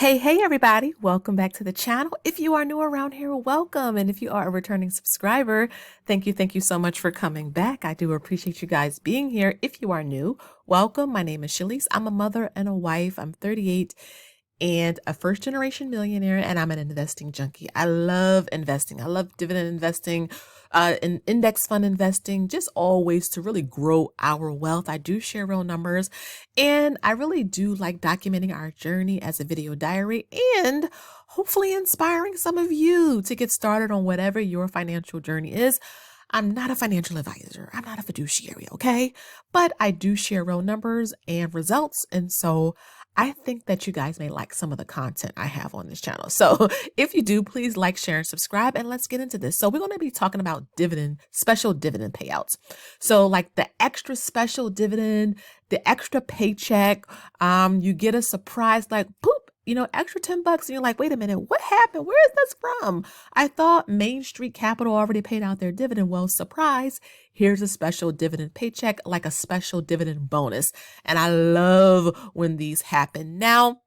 Hey everybody, welcome back to the channel. If you are new around here, welcome. And if you are a returning subscriber, thank you so much for coming back. I do appreciate you guys being here. If you are new, welcome. My name is Shalise. I'm a mother and a wife. I'm 38 and a first generation millionaire, and I'm an investing junkie. I love investing. I love dividend investing, and index fund investing, just all ways to really grow our wealth. I do share real numbers, and I really do like documenting our journey as a video diary and hopefully inspiring some of you to get started on whatever your financial journey is. I'm not a financial advisor. I'm not a fiduciary, okay? But I do share real numbers and results. And so I think that you guys may like some of the content I have on this channel. So if you do, please like, share, and subscribe, and let's get into this. So we're going to be talking about special dividend payouts. So like the extra special dividend, the extra paycheck, you get a surprise like poop, extra $10, and you're like, wait a minute, what happened? Where is this from? I thought Main Street Capital already paid out their dividend. Well, surprise, here's a special dividend paycheck, like a special dividend bonus. And I love when these happen. Now,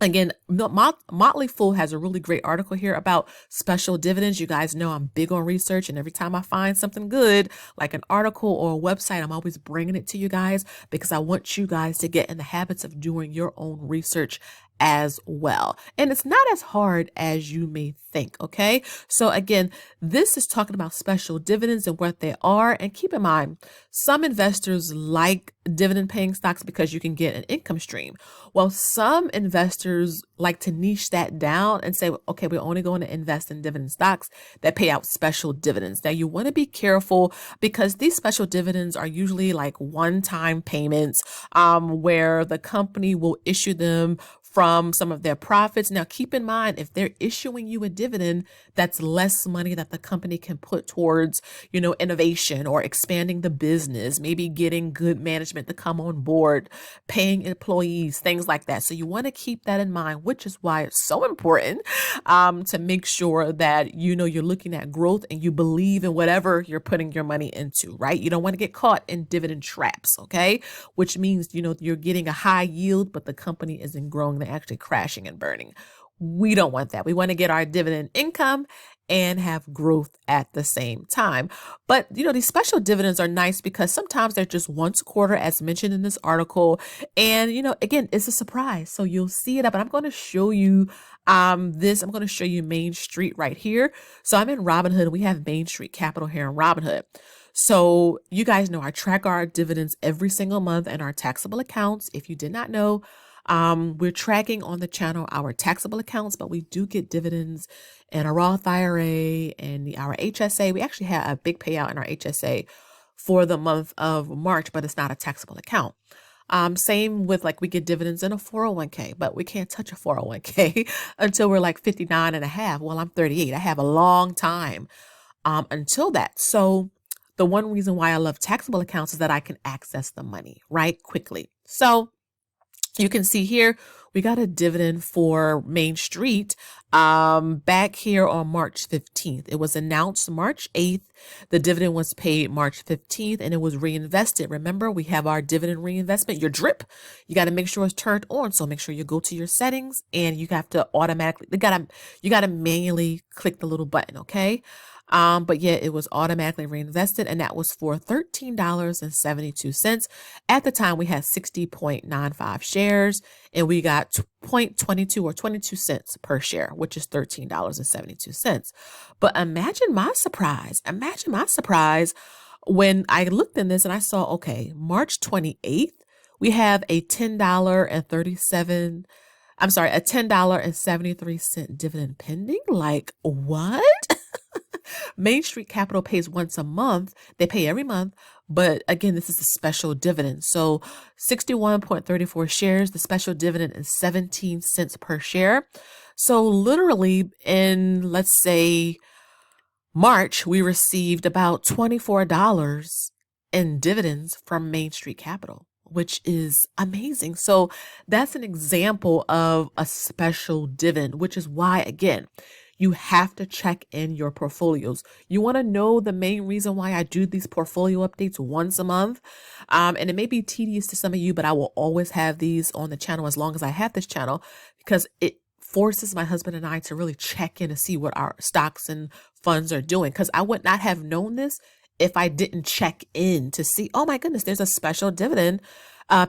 again, Motley Fool has a really great article here about special dividends. You guys know I'm big on research, and every time I find something good, like an article or a website, I'm always bringing it to you guys because I want you guys to get in the habits of doing your own research as well. And it's not as hard as you may think, okay? So again, this is talking about special dividends and what they are. And keep in mind, some investors like dividend paying stocks because you can get an income stream. Well, some investors like to niche that down and say, okay, we're only going to invest in dividend stocks that pay out special dividends. Now, you want to be careful because these special dividends are usually like one-time payments where the company will issue them from some of their profits. Now, keep in mind, if they're issuing you a dividend, that's less money that the company can put towards, innovation or expanding the business, maybe getting good management to come on board, paying employees, things like that. So you want to keep that in mind, which is why it's so important to make sure that, you're looking at growth and you believe in whatever you're putting your money into, right? You don't want to get caught in dividend traps, okay? Which means, you're getting a high yield, but the company isn't growing. They're actually crashing and burning. We don't want that. We want to get our dividend income and have growth at the same time. But, these special dividends are nice because sometimes they're just once a quarter, as mentioned in this article. And, again, it's a surprise. So you'll see it up. And I'm going to show you this. I'm going to show you Main Street right here. So I'm in Robinhood. We have Main Street Capital here in Robinhood. So you guys know I track our dividends every single month in our taxable accounts. If you did not know, we're tracking on the channel our taxable accounts, but we do get dividends in a Roth IRA and our HSA. We actually had a big payout in our HSA for the month of March, but it's not a taxable account. Same with we get dividends in a 401k, but we can't touch a 401k until we're like 59 and a half. Well, I'm 38. I have a long time until that. So the one reason why I love taxable accounts is that I can access the money right quickly. So you can see here, we got a dividend for Main Street back here on March 15th. It was announced March 8th. The dividend was paid March 15th and it was reinvested. Remember, we have our dividend reinvestment, your drip. You got to make sure it's turned on. So make sure you go to your settings and you have to automatically, you got to manually click the little button, okay? But yeah, it was automatically reinvested, and that was for $13.72. At the time, we had 60.95 shares, and we got 0.22 or 22 cents per share, which is $13.72. But imagine my surprise. When I looked in this and I saw, okay, March 28th, we have a $10.73 dividend pending. Like, what? Main Street Capital pays once a month. They pay every month. But again, this is a special dividend. So 61.34 shares, the special dividend is 17 cents per share. So literally in, let's say, March, we received about $24 in dividends from Main Street Capital, which is amazing. So that's an example of a special dividend, which is why, again, you have to check in your portfolios. You want to know the main reason why I do these portfolio updates once a month. And it may be tedious to some of you, but I will always have these on the channel as long as I have this channel, because it forces my husband and I to really check in to see what our stocks and funds are doing. Because I would not have known this if I didn't check in to see, oh my goodness, there's a special dividend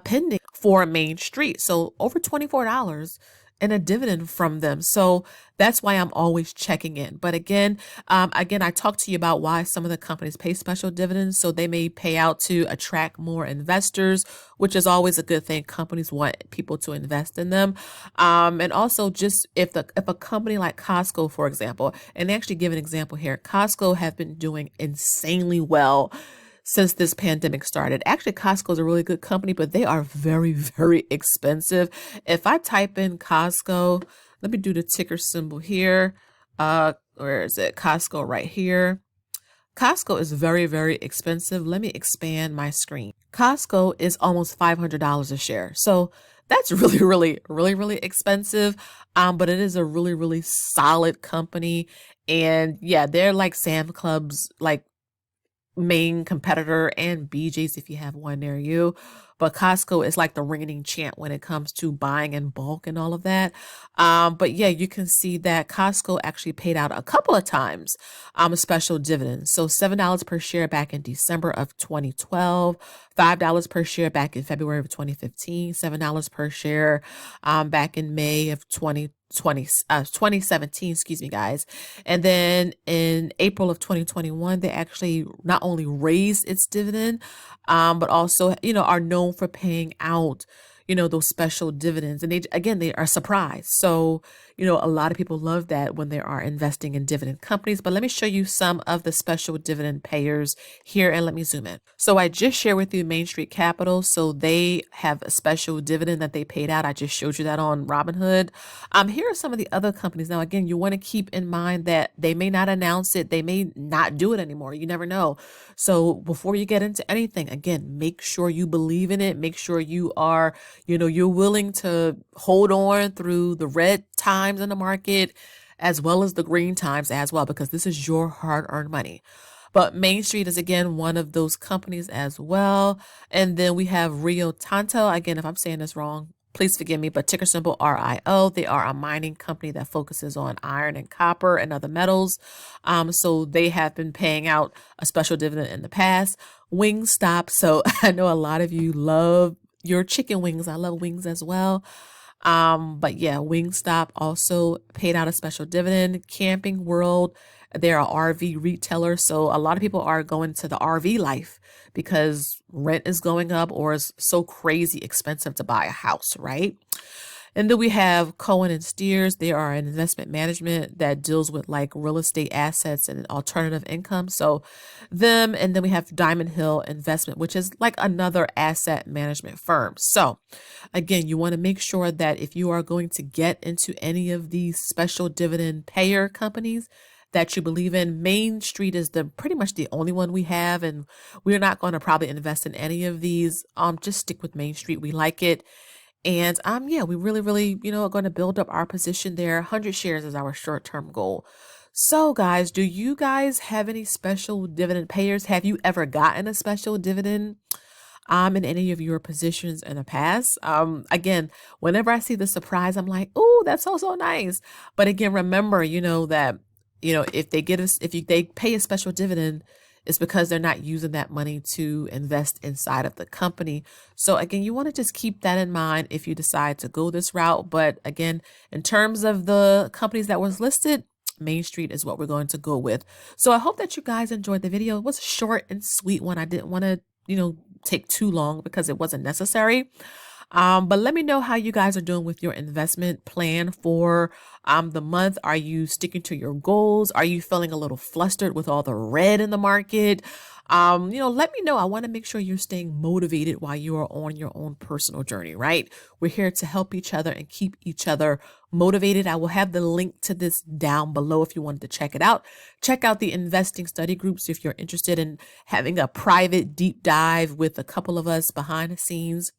pending for Main Street. So over $24 and a dividend from them. So that's why I'm always checking in. But again, I talked to you about why some of the companies pay special dividends. So they may pay out to attract more investors, which is always a good thing. Companies want people to invest in them. And also just if a company like Costco, for example, and they actually give an example here, Costco have been doing insanely well since this pandemic started. Actually, Costco is a really good company, but they are very, very expensive. If I type in Costco, let me do the ticker symbol here. Where is it? Costco right here. Costco is very, very expensive. Let me expand my screen. Costco is almost $500 a share. So that's really, really, really, really expensive. But it is a really, really solid company. And yeah, they're like Sam Club's like main competitor, and BJ's if you have one near you. But Costco is like the reigning champ when it comes to buying in bulk and all of that. But yeah, you can see that Costco actually paid out a couple of times a special dividend. So $7 per share back in December of 2012, $5 per share back in February of 2015, $7 per share back in May of 2017, excuse me, guys. And then in April of 2021, they actually not only raised its dividend, but also, are known for paying out, those special dividends. And they are surprised. So, a lot of people love that when they are investing in dividend companies. But let me show you some of the special dividend payers here, and let me zoom in. So I just shared with you Main Street Capital. So they have a special dividend that they paid out. I just showed you that on Robinhood. Here are some of the other companies. Now, again, you want to keep in mind that they may not announce it. They may not do it anymore. You never know. So before you get into anything, again, make sure you believe in it. Make sure you are, you're willing to hold on through the red times in the market as well as the green times as well, because this is your hard-earned money. But Main Street is, again, one of those companies as well. And then we have Rio Tinto. Again, if I'm saying this wrong, please forgive me, but ticker symbol RIO. They are a mining company that focuses on iron and copper and other metals. So they have been paying out a special dividend in the past. Wingstop. So I know a lot of you love your chicken wings. I love wings as well. But yeah, Wingstop also paid out a special dividend. Camping World, they're a RV retailer. So a lot of people are going to the RV life because rent is going up or it's so crazy expensive to buy a house, right? And then we have Cohen and Steers. They are an investment management that deals with like real estate assets and alternative income. So them, and then we have Diamond Hill Investment, which is like another asset management firm. So again, you want to make sure that if you are going to get into any of these special dividend payer companies that you believe in, Main Street is pretty much the only one we have, and we're not going to probably invest in any of these. Just stick with Main Street. We like it. And yeah, we really, really, are going to build up our position there. 100 shares is our short-term goal. So guys, do you guys have any special dividend payers? Have you ever gotten a special dividend in any of your positions in the past? Again, whenever I see the surprise, I'm like, oh, that's so nice. But again, remember, that, if they pay a special dividend, it's because they're not using that money to invest inside of the company. So again, you want to just keep that in mind if you decide to go this route. But again, in terms of the companies that was listed, Main Street is what we're going to go with. So I hope that you guys enjoyed the video. It was a short and sweet one. I didn't want to, take too long because it wasn't necessary. But let me know how you guys are doing with your investment plan for the month. Are you sticking to your goals? Are you feeling a little flustered with all the red in the market? Let me know. I want to make sure you're staying motivated while you are on your own personal journey, right? We're here to help each other and keep each other motivated. I will have the link to this down below if you wanted to check it out. Check out the investing study groups if you're interested in having a private deep dive with a couple of us behind the scenes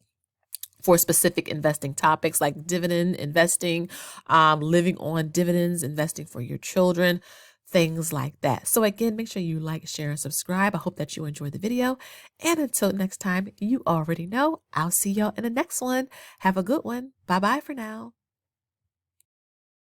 for specific investing topics like dividend investing, living on dividends, investing for your children, things like that. So again, make sure you like, share, and subscribe. I hope that you enjoyed the video. And until next time, you already know, I'll see y'all in the next one. Have a good one. Bye-bye for now.